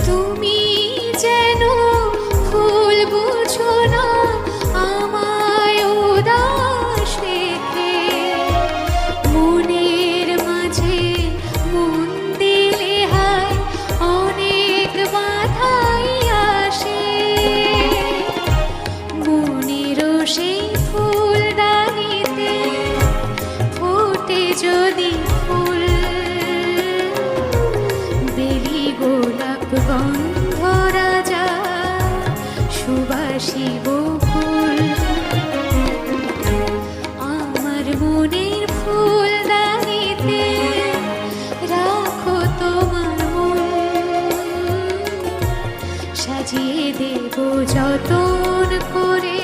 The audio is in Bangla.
তুমি যেন ফুল বুঝো না আমায় উদাস রেখে, মনের মাঝে মন দিলে হায় অনেক বাধাই আসে। মনেরও সেই ফুলদানিতে ফোটে যদি ফুল, বেলি গোলাপ গন্ধ রাজা সুবাসী বকুল। আমার মনের ফুলদানিতে রাখো তোমার মন, সাজিয়ে দেব যতন করে